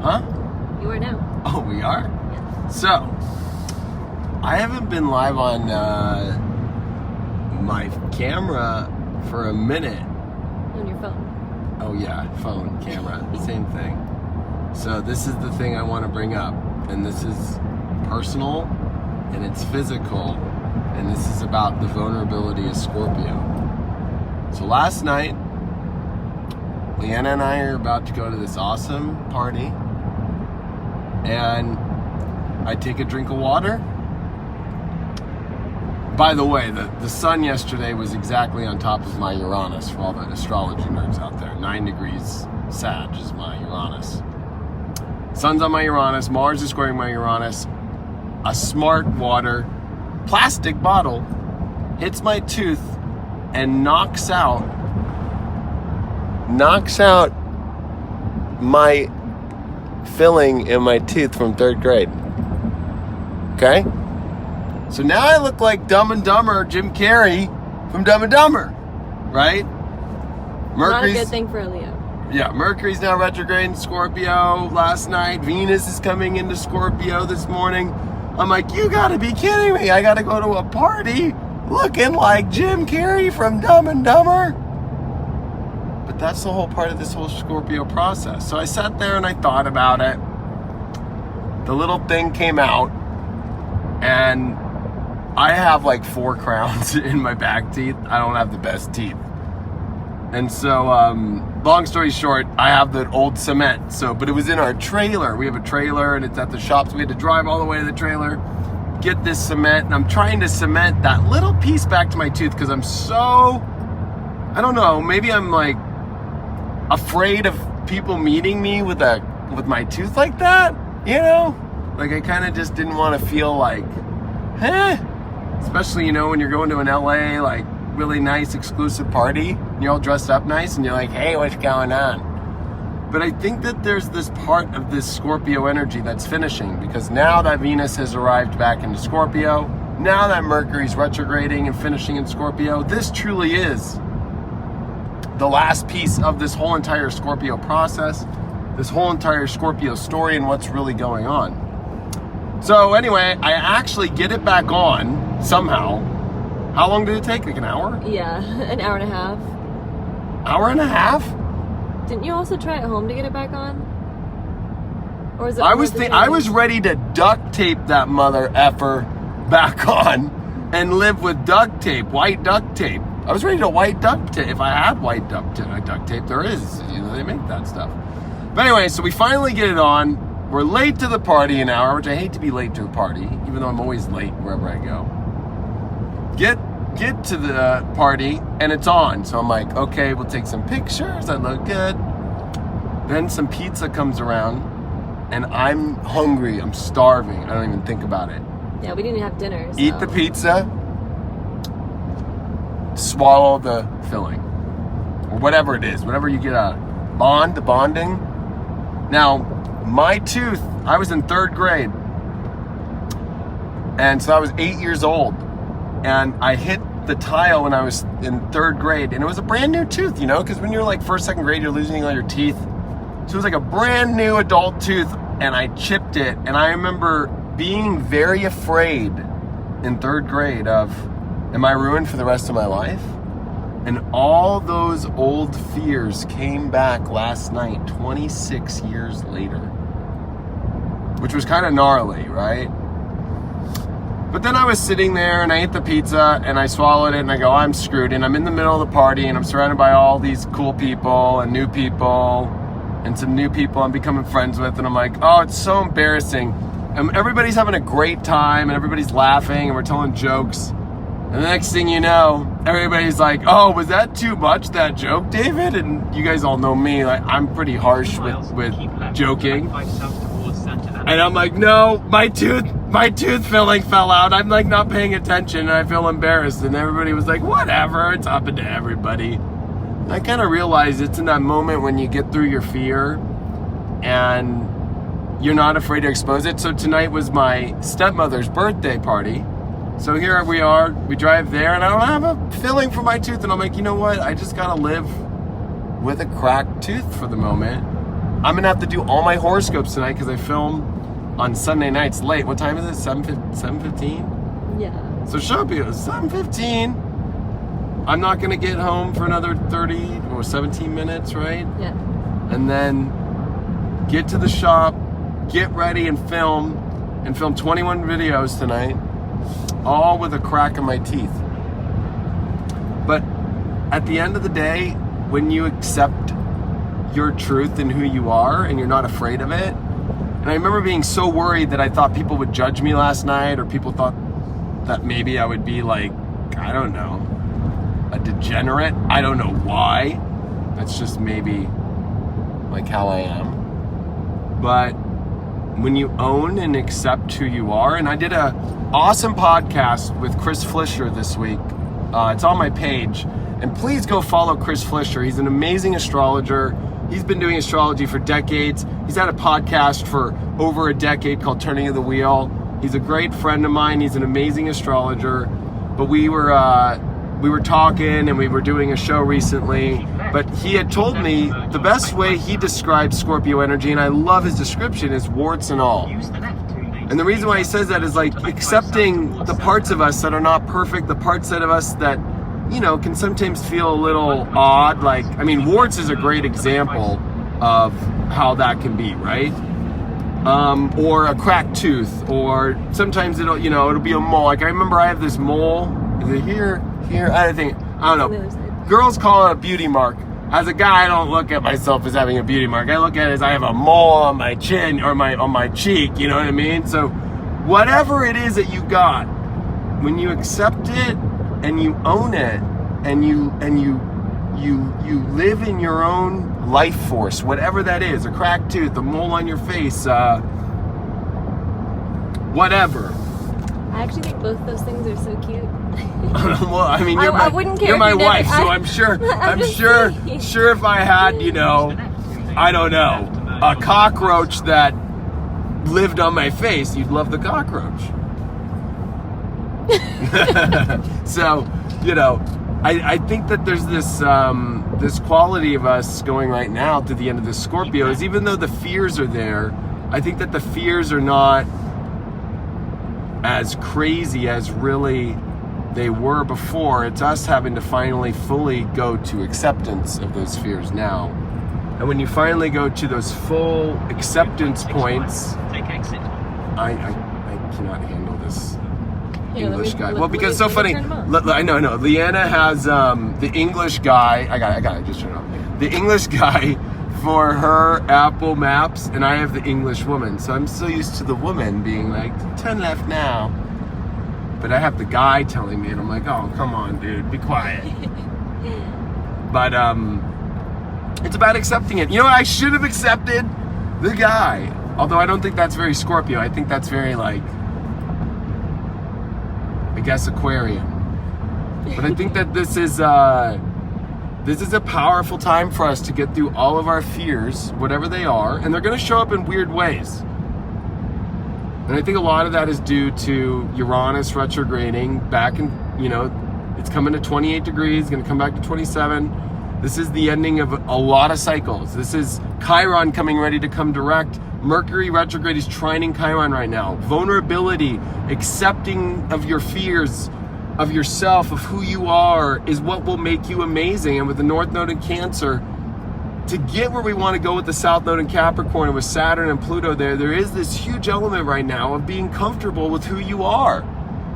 Huh? You are now. Oh, we are? Yeah. So, I haven't been live on my camera for a minute. On your phone. Oh yeah, phone, camera, same thing. So this is the thing I want to bring up. And this is personal, and it's physical, and this is about the vulnerability of Scorpio. So last night, Leanna and I are about to go to this awesome party, and I take a drink of water. By the way, the sun yesterday was exactly on top of my Uranus, for all the astrology nerds out there. 9 degrees Sag is my Uranus. Sun's on my Uranus, Mars is squaring my Uranus. A smart water plastic bottle hits my tooth and knocks out my filling in my tooth from 3rd grade. Okay? So now I look like Dumb and Dumber Jim Carrey from Dumb and Dumber, right? Not a good thing for a Leo. Yeah, Mercury's now retrograde in Scorpio last night. Venus is coming into Scorpio this morning. I'm like, you gotta be kidding me. I gotta go to a party looking like Jim Carrey from Dumb and Dumber. But that's the whole part of this whole Scorpio process. So I sat there and I thought about it. The little thing came out, and I have like 4 crowns in my back teeth. I don't have the best teeth. And so, long story short, I have the old cement. But it was in our trailer. We have a trailer and it's at the shop. So we had to drive all the way to the trailer, get this cement. And I'm trying to cement that little piece back to my tooth because I'm so, I don't know, maybe I'm like afraid of people meeting me with my tooth like that, you know? Like I kind of just didn't want to feel like, especially, when you're going to an LA, like really nice exclusive party, and you're all dressed up nice, and you're like, hey, what's going on? But I think that there's this part of this Scorpio energy that's finishing, because now that Venus has arrived back into Scorpio, now that Mercury's retrograding and finishing in Scorpio, this truly is the last piece of this whole entire Scorpio process, this whole entire Scorpio story, and what's really going on. So anyway, I actually get it back on somehow. How long did it take? Like an hour? Yeah, an hour and a half. Hour and a half? Didn't you also try at home to get it back on? Or is it? I was ready to duct tape that mother effer back on and live with duct tape, white duct tape. I was ready to white duct tape. If I had white duct tape, there is. They make that stuff. But anyway, so we finally get it on. We're late to the party an hour, which I hate to be late to a party, even though I'm always late wherever I go. Get to the party and it's on. So I'm like, okay, we'll take some pictures. I look good. Then some pizza comes around and I'm hungry. I'm starving. I don't even think about it. Yeah, we didn't have dinner. So. Eat the pizza. Swallow the filling. Or whatever it is. Whatever you get the bonding. Now, my tooth, I was in 3rd grade. And so I was 8 years old. And I hit the tile when I was in 3rd grade. And it was a brand new tooth, because when you're like 1st, 2nd grade, you're losing all your teeth. So it was like a brand new adult tooth. And I chipped it. And I remember being very afraid in 3rd grade of, am I ruined for the rest of my life? And all those old fears came back last night, 26 years later. Which was kind of gnarly, right? But then I was sitting there and I ate the pizza and I swallowed it and I go, I'm screwed. And I'm in the middle of the party and I'm surrounded by all these cool people and new people and some new people I'm becoming friends with. And I'm like, oh, it's so embarrassing. And everybody's having a great time and everybody's laughing and we're telling jokes. And the next thing you know, everybody's like, oh, was that too much, that joke, David? And you guys all know me, like I'm pretty harsh with joking. And I'm like, no, my tooth filling fell out. I'm like not paying attention and I feel embarrassed. And everybody was like, whatever, it's happened to everybody. And I kind of realized it's in that moment when you get through your fear and you're not afraid to expose it. So tonight was my stepmother's birthday party. So here we are, we drive there and I don't have a filling for my tooth. And I'm like, you know what? I just gotta live with a cracked tooth for the moment. I'm gonna have to do all my horoscopes tonight because I film on Sunday nights late. What time is it? 7:15? Yeah. So Scorpio, 7:15. I'm not gonna get home for another 30 or 17 minutes, right? Yeah. And then get to the shop, get ready and film 21 videos tonight, all with a crack in my teeth. But at the end of the day, when you accept your truth and who you are and you're not afraid of it, and I remember being so worried that I thought people would judge me last night, or people thought that maybe I would be like, I don't know, a degenerate. I don't know why. That's just maybe like how I am. But when you own and accept who you are, and I did a awesome podcast with Chris Flisher this week. It's on my page, and please go follow Chris Flisher. He's an amazing astrologer. He's been doing astrology for decades. He's had a podcast for over a decade called Turning of the Wheel. He's a great friend of mine. He's an amazing astrologer. But we were talking, and we were doing a show recently. But he had told me the best way he describes Scorpio energy, and I love his description, is warts and all. And the reason why he says that is like accepting the parts of us that are not perfect, the parts of us that, you know, can sometimes feel a little odd. Like, I mean, warts is a great example of how that can be, right? Or a cracked tooth, or sometimes it'll be a mole. Like I remember I have this mole. Is it here? I don't know. Girls call it a beauty mark. As a guy, I don't look at myself as having a beauty mark. I look at it as I have a mole on my chin or on my cheek. You know what I mean? So, whatever it is that you got, when you accept it and you own it, and you live in your own life force, whatever that is, a cracked tooth, a mole on your face, whatever. I actually think both those things are so cute. Well, I mean, I wouldn't care you're if my you wife, never- so I'm sure saying. sure if I had, I don't know, a cockroach that lived on my face, you'd love the cockroach. So, I think that there's this quality of us going right now to the end of the Scorpios, even though the fears are there. I think that the fears are not as crazy as really they were before. It's us having to finally fully go to acceptance of those fears now. And when you finally go to those full acceptance points, I cannot handle this English guy. Well, because it's so funny. I know. Leanna has the English guy. I got it. Just turn it off. The English guy for her Apple Maps, and I have the English woman. So I'm so used to the woman being like, turn left now. But I have the guy telling me, and I'm like, oh, come on, dude, be quiet. But it's about accepting it. You know what? I should have accepted the guy. Although I don't think that's very Scorpio. I think that's very, I guess, Aquarian. But I think that this is a powerful time for us to get through all of our fears, whatever they are, and they're going to show up in weird ways. And I think a lot of that is due to Uranus retrograding back in, it's coming to 28 degrees, going to come back to 27. This is the ending of a lot of cycles. This is Chiron coming ready to come direct. Mercury retrograde is trining Chiron right now. Vulnerability, accepting of your fears, of yourself, of who you are, is what will make you amazing. And with the North Node in Cancer, to get where we want to go with the South Node in Capricorn, and with Saturn and Pluto there is this huge element right now of being comfortable with who you are.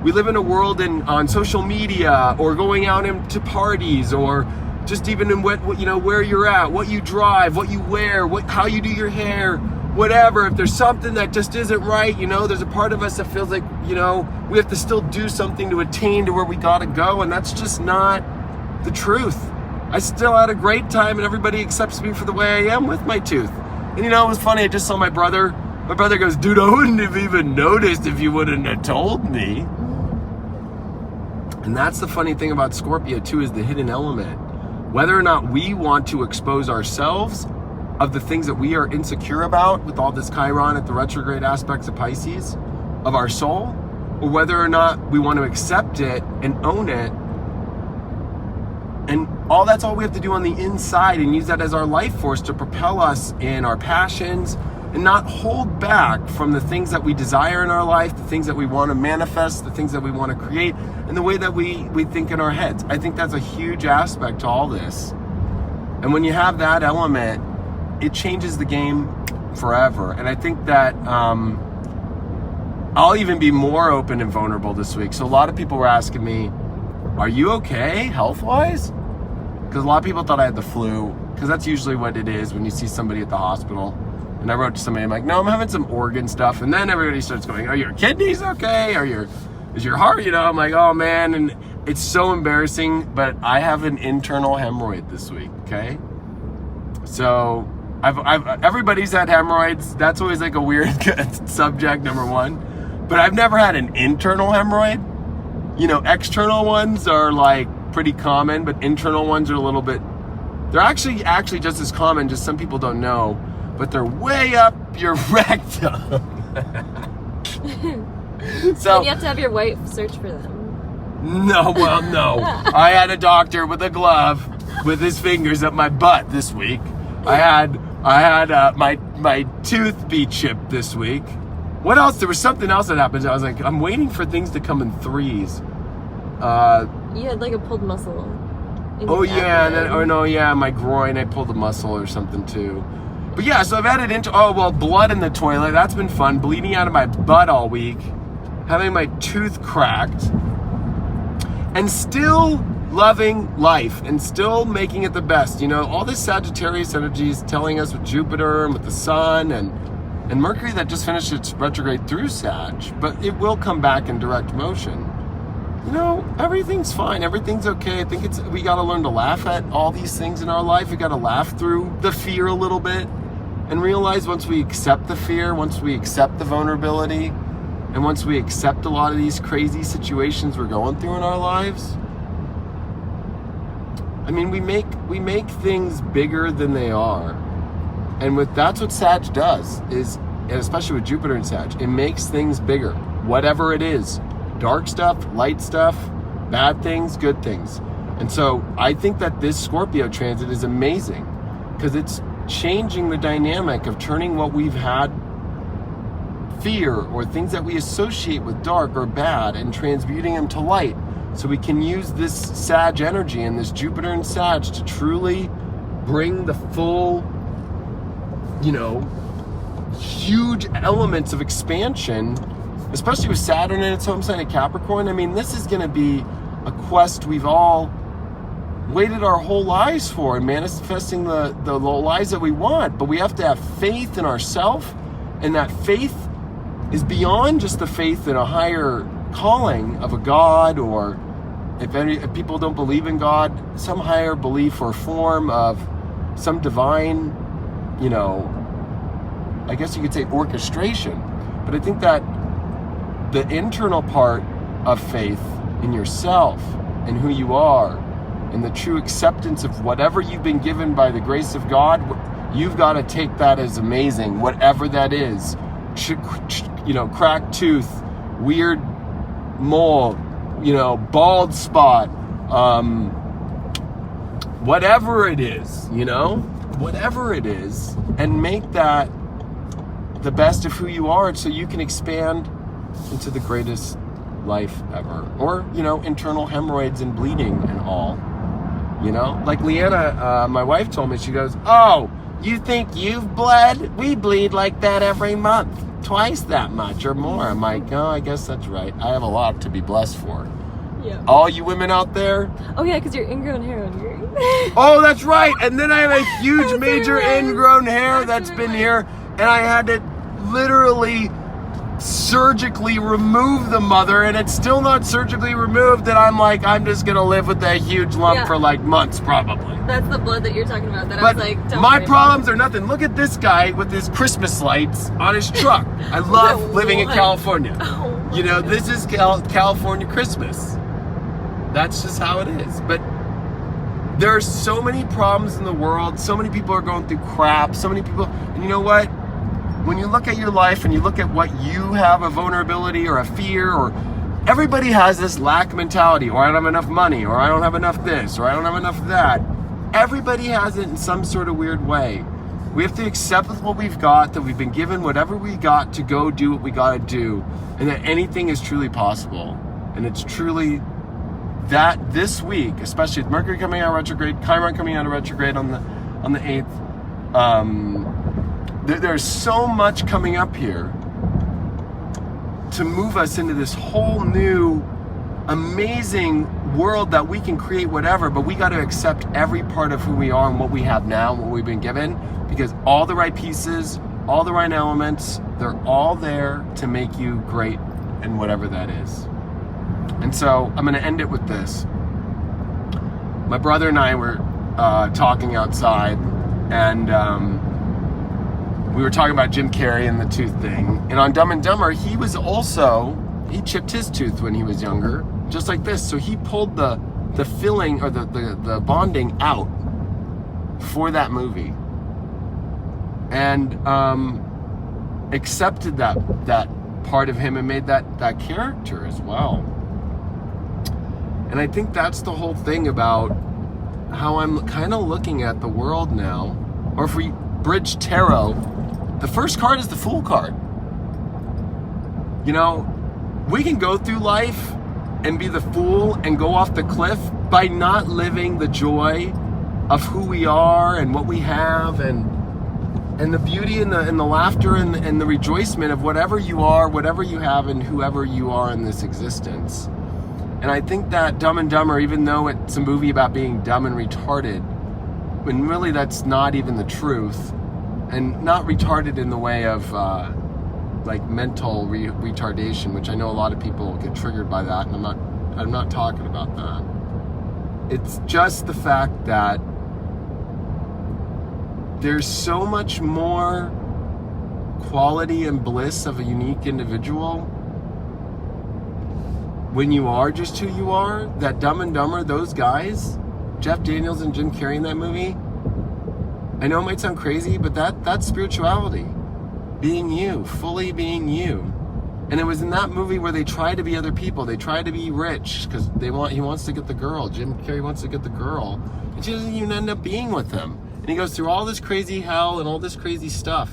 We live in a world on social media, or going out into parties, or just even in where you're at, what you drive, what you wear, how you do your hair, whatever. If there's something that just isn't right, there's a part of us that feels like, we have to still do something to attain to where we gotta go, and that's just not the truth. I still had a great time, and everybody accepts me for the way I am with my tooth. And it was funny, I just saw my brother. My brother goes, dude, I wouldn't have even noticed if you wouldn't have told me. And that's the funny thing about Scorpio too, is the hidden element. Whether or not we want to expose ourselves of the things that we are insecure about with all this Chiron at the retrograde aspects of Pisces, of our soul, or whether or not we want to accept it and own it and that's all we have to do on the inside, and use that as our life force to propel us in our passions, and not hold back from the things that we desire in our life, the things that we want to manifest, the things that we want to create, and the way that we think in our heads. I think that's a huge aspect to all this. And when you have that element, it changes the game forever. And I think that I'll even be more open and vulnerable this week. So a lot of people were asking me, are you okay health-wise? Because a lot of people thought I had the flu, because that's usually what it is when you see somebody at the hospital. And I wrote to somebody, I'm like, no, I'm having some organ stuff. And then everybody starts going, are your kidneys okay? Is your heart, I'm like, oh man. And it's so embarrassing, but I have an internal hemorrhoid this week, okay? So everybody's had hemorrhoids. That's always like a weird subject, number one. But I've never had an internal hemorrhoid. External ones are like pretty common, but internal ones are a little bit, they're actually just as common, just some people don't know, but they're way up your rectum. So you have to have your wife search for them. No. I had a doctor with a glove with his fingers up my butt this week. I had my tooth be chipped this week. What else? There was something else that happened. I was like, I'm waiting for things to come in threes. You had like a pulled muscle. My groin, I pulled a muscle or something too. But yeah, so I've added into, blood in the toilet. That's been fun. Bleeding out of my butt all week. Having my tooth cracked. And still loving life and still making it the best. All this Sagittarius energy is telling us with Jupiter and with the sun and Mercury that just finished its retrograde through Sag, but it will come back in direct motion. Everything's fine. Everything's okay. I think we got to learn to laugh at all these things in our life. We got to laugh through the fear a little bit and realize once we accept the fear, once we accept the vulnerability, and once we accept a lot of these crazy situations we're going through in our lives, we make things bigger than they are. And that's what Sag does, and especially with Jupiter and Sag, it makes things bigger, whatever it is. Dark stuff, light stuff, bad things, good things. And so I think that this Scorpio transit is amazing because it's changing the dynamic of turning what we've had fear or things that we associate with dark or bad and transmuting them to light. So we can use this Sag energy and this Jupiter and Sag to truly bring the full, huge elements of expansion, especially with Saturn in its home sign of Capricorn. This is going to be a quest we've all waited our whole lives for, and manifesting the lives that we want. But we have to have faith in ourselves, and that faith is beyond just the faith in a higher calling of a God, or if people don't believe in God, some higher belief or form of some divine, I guess you could say orchestration. But I think that the internal part of faith in yourself and who you are and the true acceptance of whatever you've been given by the grace of God, you've got to take that as amazing, whatever that is. Cracked tooth, weird mole, bald spot, whatever it is, whatever it is, and make that the best of who you are so you can expand into the greatest life ever. Or, internal hemorrhoids and bleeding and all. Like Leanna, my wife told me, she goes, oh, you think you've bled? We bleed like that every month. Twice that much or more. I'm like, oh, I guess that's right. I have a lot to be blessed for. Yeah. All you women out there. Oh yeah, because you're ingrown hair on your. Oh, that's right. And then I have a huge major ingrown hair that's been here, and I had to literally surgically remove the mother, and it's still not surgically removed, and I'm just gonna live with that huge lump for like months probably. That's the blood that you're talking about. That but I was like, don't my worry problems are nothing. Look at this guy with his Christmas lights on his truck. I love living in California. Oh, this is California Christmas. That's just how it is. But there are so many problems in the world. So many people are going through crap. So many people, and you know what? When you look at your life and you look at what you have, a vulnerability or a fear, or everybody has this lack mentality, or I don't have enough money, or I don't have enough this, or I don't have enough that. Everybody has it in some sort of weird way. We have to accept what we've got, that we've been given whatever we got to go do what we got to do, and that anything is truly possible. And it's truly that this week, especially with Mercury coming out of retrograde, Chiron coming out of retrograde on the 8th, there's so much coming up here to move us into this whole new amazing world that we can create whatever, but we got to accept every part of who we are and what we have now and what we've been given, because all the right pieces, all the right elements, they're all there to make you great in whatever that is. And so I'm going to end it with this. My brother and I were talking outside, and we were talking about Jim Carrey and the tooth thing. And on Dumb and Dumber, he chipped his tooth when he was younger, just like this. So he pulled the filling, or the bonding out for that movie, and accepted that part of him and made that character as well. And I think that's the whole thing about how I'm kind of looking at the world now. Or if we bridge tarot, the first card is the Fool card. You know, we can go through life and be the fool and go off the cliff by not living the joy of who we are and what we have, and the beauty and the laughter and the rejoicement of whatever you are, whatever you have, and whoever you are in this existence. And I think that Dumb and Dumber, even though it's a movie about being dumb and retarded, when really that's not even the truth, and not retarded in the way of like mental retardation, which I know a lot of people get triggered by that, and I'm not talking about that. It's just the fact that there's so much more quality and bliss of a unique individual when you are just who you are, that Dumb and Dumber, those guys, Jeff Daniels and Jim Carrey in that movie, I know it might sound crazy, but that's spirituality. Being you, fully being you. And it was in that movie where they try to be other people. They try to be rich because he wants to get the girl. Jim Carrey wants to get the girl. And she doesn't even end up being with him. And he goes through all this crazy hell and all this crazy stuff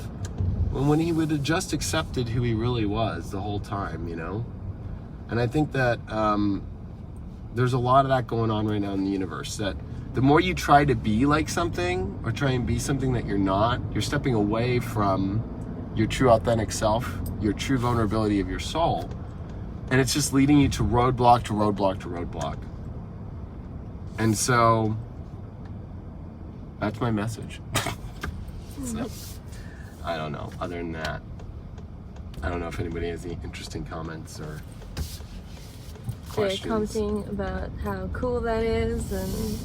when he would have just accepted who he really was the whole time, you know? And I think that there's a lot of that going on right now in the universe, that the more you try to be like something or try and be something that you're not, you're stepping away from your true authentic self, your true vulnerability of your soul. And it's just leading you to roadblock to roadblock to roadblock. And so that's my message. So, I don't know. Other than that, I don't know if anybody has any interesting comments or questions. They're commenting about how cool that is and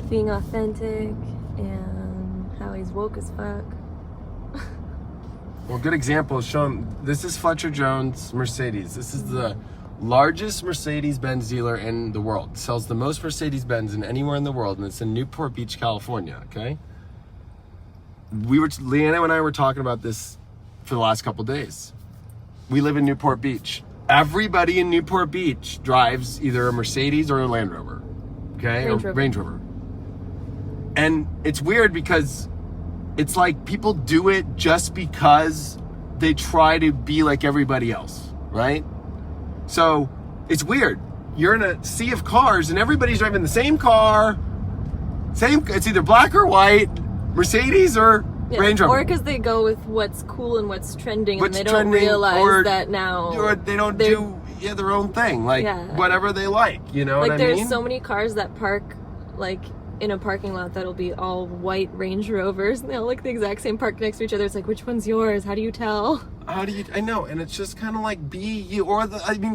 being authentic and how he's woke as fuck. Well, good example is shown. This is Fletcher Jones Mercedes. This is the largest Mercedes-Benz dealer in the world. It sells the most Mercedes-Benz in anywhere in the world, and it's in Newport Beach, California, okay? Leanna and I were talking about this for the last couple days. We live in Newport Beach. Everybody in Newport Beach drives either a Mercedes or a Land Rover, okay? Range Rover. And it's weird because it's like people do it just because they try to be like everybody else, right? So it's weird. You're in a sea of cars and everybody's driving the same car, it's either black or white, Mercedes or Range Rover. Or because they go with what's cool and what's trending, and they don't realize that now. Or they don't do their own thing, like whatever they like, you know what I mean? Like there's so many cars that park like in a parking lot that'll be all white Range Rovers, and they all look the exact same, parked next to each other. It's like, which one's yours? How do you tell? I know, and it's just kind of like be you. Or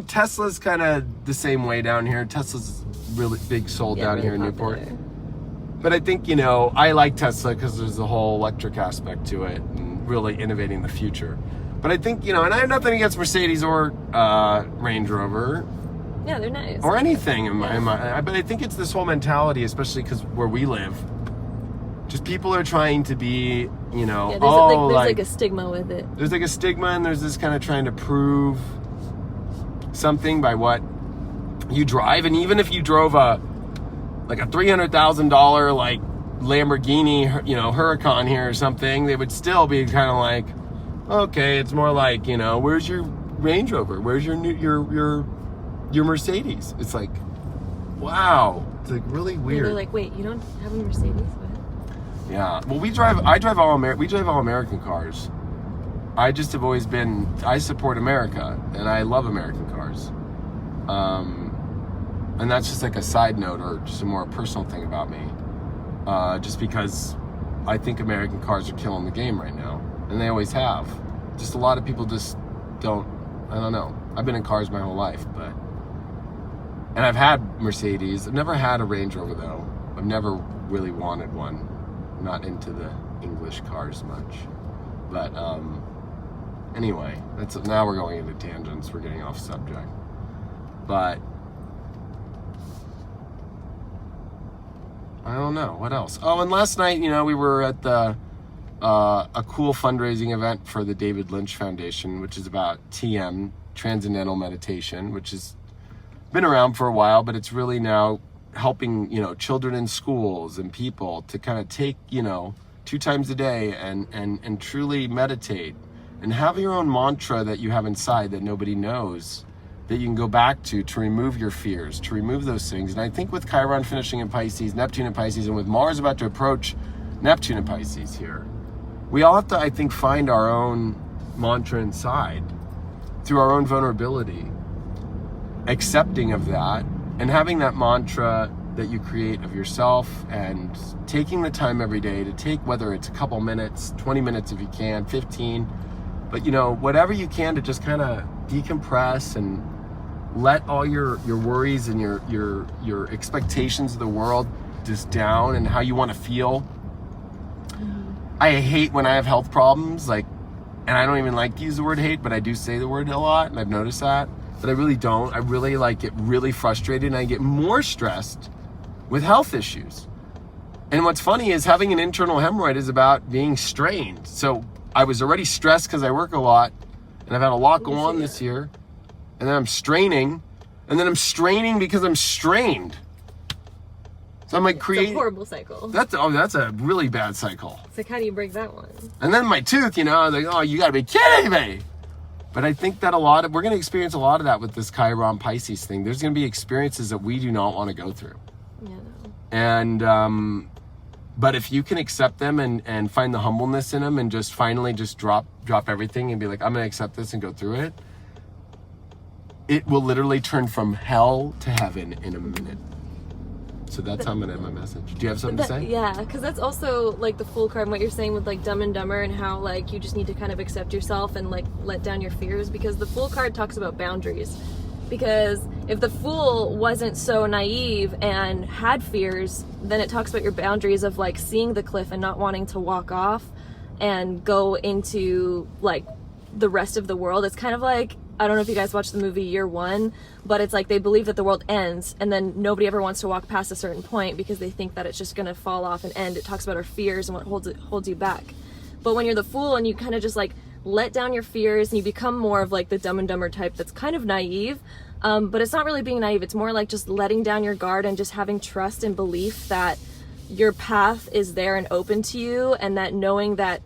Tesla's kind of the same way down here. Tesla's really big sold down here in Newport. But I think, I like Tesla because there's the whole electric aspect to it and really innovating the future. But I think, and I have nothing against Mercedes or Range Rover. Yeah, they're nice. Or anything in my, but I think it's this whole mentality, especially because where we live, just people are trying to be, there's like a stigma with it. There's like a stigma, and there's this kind of trying to prove something by what you drive. And even if you drove a $300,000 like Lamborghini, you know, Huracan here or something, they would still be kind of like, okay, it's more like, you know, where's your Range Rover? Where's your Mercedes? It's like, wow, it's like really weird. They're like, wait, you don't have a Mercedes? What? Yeah, well, we drive all American cars. I just have always been, I support America, and I love American cars. And that's just like a side note, or just a more personal thing about me. Just because I think American cars are killing the game right now, and they always have. Just a lot of people just don't, I don't know. I've been in cars my whole life, and I've had Mercedes. I've never had a Range Rover though. I've never really wanted one. I'm not into the English cars much. But anyway, now we're going into tangents. We're getting off subject. But I don't know what else. Oh, and last night, you know, we were at the a cool fundraising event for the David Lynch Foundation, which is about TM, Transcendental Meditation, which has been around for a while, but it's really now helping, you know, children in schools and people to kind of take, you know, 2 times a day and truly meditate and have your own mantra that you have inside that nobody knows, that you can go back to remove your fears, to remove those things. And I think with Chiron finishing in Pisces, Neptune in Pisces, and with Mars about to approach Neptune in Pisces here, we all have to, I think, find our own mantra inside through our own vulnerability, accepting of that, and having that mantra that you create of yourself, and taking the time every day to take, whether it's a couple minutes, 20 minutes if you can, 15, but you know, whatever you can to just kind of decompress and let all your worries and your expectations of the world just down and how you want to feel. I hate when I have health problems, like, and I don't even like to use the word hate, but I do say the word a lot, and I've noticed that, but I really don't. I really get really frustrated, and I get more stressed with health issues. And what's funny is having an internal hemorrhoid is about being strained. So I was already stressed because I work a lot, and I've had a lot go on this year, and then I'm straining, and then I'm straining because I'm strained. So I'm like It's a horrible cycle. That's a really bad cycle. It's like, how do you break that one? And then my tooth, you know, I was like, oh, you gotta be kidding me. But I think that we're gonna experience a lot of that with this Chiron Pisces thing. There's gonna be experiences that we do not want to go through. Yeah, no. And but if you can accept them and find the humbleness in them and just finally just drop everything and be like, I'm gonna accept this and go through it, it will literally turn from hell to heaven in a minute. So that's how I'm gonna end my message. Do you have something to say? Yeah, because that's also like the Fool card and what you're saying with like Dumb and Dumber, and how like you just need to kind of accept yourself and like let down your fears, because the Fool card talks about boundaries. Because if the Fool wasn't so naive and had fears, then it talks about your boundaries of like seeing the cliff and not wanting to walk off and go into like the rest of the world. It's kind of like, I don't know if you guys watched the movie Year One, but it's like they believe that the world ends and then nobody ever wants to walk past a certain point because they think that it's just going to fall off and end. It talks about our fears and what holds you back. But when you're the Fool and you kind of just like let down your fears and you become more of like the Dumb and Dumber type that's kind of naive, but it's not really being naive. It's more like just letting down your guard and just having trust and belief that your path is there and open to you, and that knowing that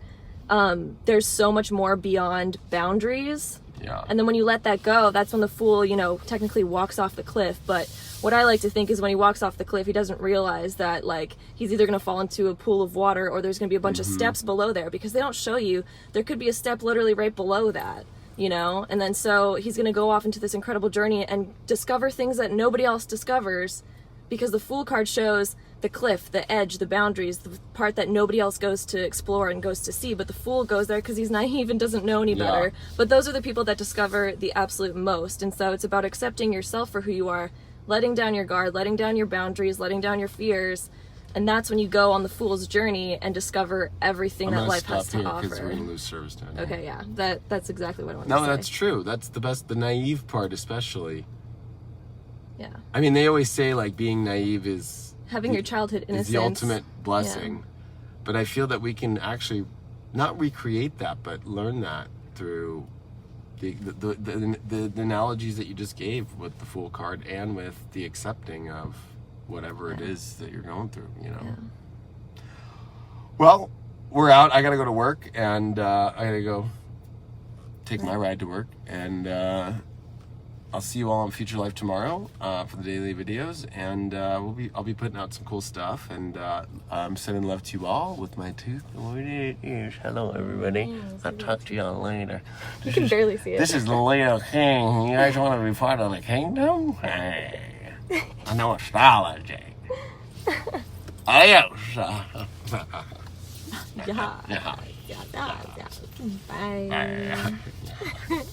there's so much more beyond boundaries. Yeah. And then when you let that go, that's when the Fool, you know, technically walks off the cliff. But what I like to think is when he walks off the cliff, he doesn't realize that like he's either going to fall into a pool of water or there's going to be a bunch of steps below there, because they don't show you. There could be a step literally right below that, you know? And then so he's going to go off into this incredible journey and discover things that nobody else discovers, because the Fool card shows the cliff, the edge, the boundaries, the part that nobody else goes to explore and goes to see, but the Fool goes there because he's naive and doesn't know any better. But those are the people that discover the absolute most. And so it's about accepting yourself for who you are, letting down your guard, letting down your boundaries, letting down your fears, and that's when you go on the Fool's journey and discover everything that life has to offer. Because we're gonna lose service time. Okay, yeah, that's exactly what I want to say. No, that's true. That's the best, the naive part especially. Yeah. I mean, they always say like being naive is having your childhood innocence is the ultimate blessing. Yeah. But I feel that we can actually not recreate that, but learn that through the analogies that you just gave with the Fool card and with the accepting of whatever it is that you're going through, you know. Yeah. Well, we're out. I gotta go to work, and I gotta go take my ride to work, and I'll see you all on Future Life tomorrow for the daily videos, and I'll be putting out some cool stuff, and I'm sending love to you all with my tooth. Hello, everybody. I'll talk to y'all later. You can barely see it. This is the Leo King. You guys want to be part of the kingdom? Hey, I know astrology. Adios. Yeah. Yeah. Yeah. Bye.